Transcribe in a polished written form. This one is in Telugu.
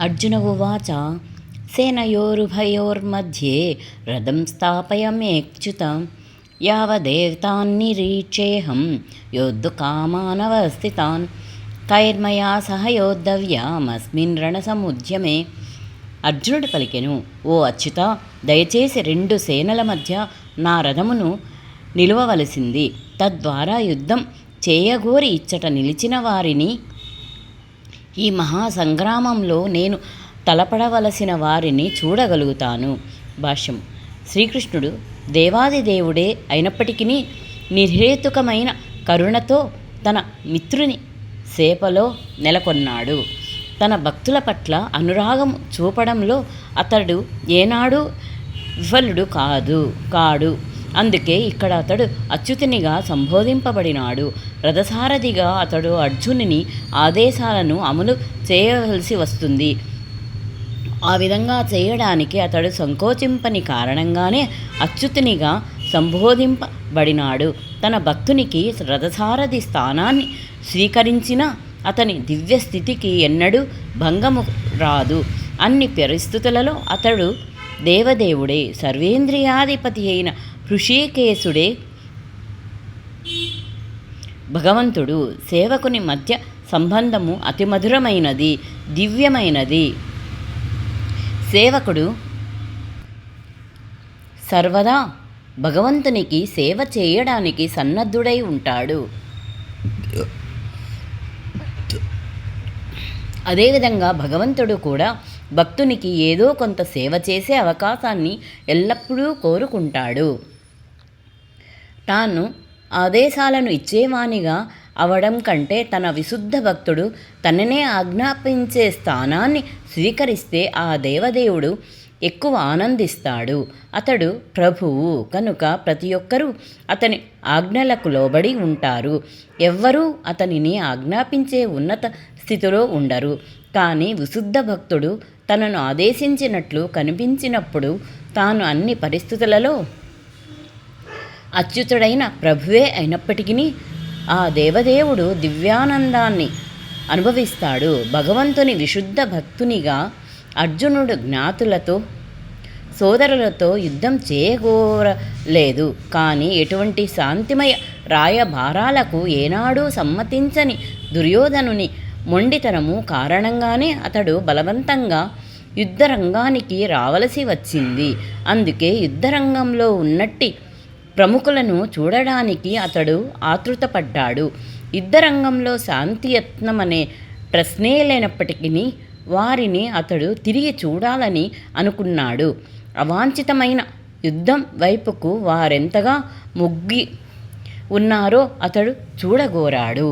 అర్జున ఉవాచ సేనయోరుభయోర్मध्ये రథం స్థాపయమేచ్యుత యావదేతాన్నిరీక్షేహం యోద్ధుకామానవస్థితాన్ కైర్మయా సహ యోద్ధవ్యామస్మిన్ రణసముద్యమే. అర్జునుడు పలికెను, ఓ అచ్యుత, దయచేసి 2 సేనల మధ్య నా రథమును నిలువవలసింది. తద్వారా యుద్ధం చేయగోరి ఇచ్చట నిలిచిన వారిని, ఈ మహాసంగ్రామంలో నేను తలపడవలసిన వారిని చూడగలుగుతాను. భాష్యం. శ్రీకృష్ణుడు దేవాదిదేవుడే అయినప్పటికీ నిర్హేతుకమైన కరుణతో తన మిత్రుని సేపలో నెలకొన్నాడు. తన భక్తుల పట్ల అనురాగం చూపడంలో అతడు ఏనాడు విఫలుడు కాడు. అందుకే ఇక్కడ అతడు అచ్యుతునిగా సంబోధింపబడినాడు. రథసారథిగా అతడు అర్జునుని ఆదేశాలను అమలు చేయవలసి వస్తుంది. ఆ విధంగా చేయడానికి అతడు సంకోచింపని కారణంగానే అచ్యుతునిగా సంబోధింపబడినాడు. తన భక్తునికి రథసారథి స్థానాన్ని స్వీకరించిన అతని దివ్యస్థితికి ఎన్నడూ భంగము రాదు. అన్ని పరిస్థితులలో అతడు దేవదేవుడే, సర్వేంద్రియాధిపతి అయిన హృషికేశుడే భగవంతుడు. సేవకుని మధ్య సంబంధము అతి మధురమైనది, దివ్యమైనది. సేవకుడు సర్వదా భగవంతునికి సేవ చేయడానికి సన్నద్ధుడై ఉంటాడు. అదేవిధంగా భగవంతుడు కూడా భక్తునికి ఏదో కొంత సేవ చేసే అవకాశాన్ని ఎల్లప్పుడూ కోరుకుంటాడు. తాను ఆదేశాలను ఇచ్చేవానిగా అవడం కంటే తన విశుద్ధ భక్తుడు తననే ఆజ్ఞాపించే స్థానాన్ని స్వీకరిస్తే ఆ దేవదేవుడు ఎక్కువ ఆనందిస్తాడు. అతడు ప్రభువు కనుక ప్రతి ఒక్కరూ అతని ఆజ్ఞలకు లోబడి ఉంటారు. ఎవ్వరూ అతనిని ఆజ్ఞాపించే ఉన్నత స్థితిలో ఉండరు. కానీ విశుద్ధ భక్తుడు తనను ఆదేశించినట్లు కనిపించినప్పుడు తాను అన్ని పరిస్థితులలో అచ్యుతుడైన ప్రభువే అయినప్పటికీ ఆ దేవదేవుడు దివ్యానందాన్ని అనుభవిస్తాడు. భగవంతుని విశుద్ధ భక్తునిగా అర్జునుడు జ్ఞాతులతో సోదరులతో యుద్ధం చేయగోరలేదు. కానీ ఎటువంటి శాంతిమయ రాయభారాలకు ఏనాడూ సమ్మతించని దుర్యోధనుని మొండితనము కారణంగానే అతడు బలవంతంగా యుద్ధరంగానికి రావలసి వచ్చింది. అందుకే యుద్ధరంగంలో ఉన్నట్టి ప్రముఖులను చూడడానికి అతడు ఆతృతపడ్డాడు. యుద్ధరంగంలో శాంతియత్నమనే ప్రశ్నే లేనప్పటికీ వారిని అతడు తిరిగి చూడాలని అనుకున్నాడు. అవాంఛితమైన యుద్ధం వైపుకు వారెంతగా మొగ్గి ఉన్నారో అతడు చూడగోరాడు.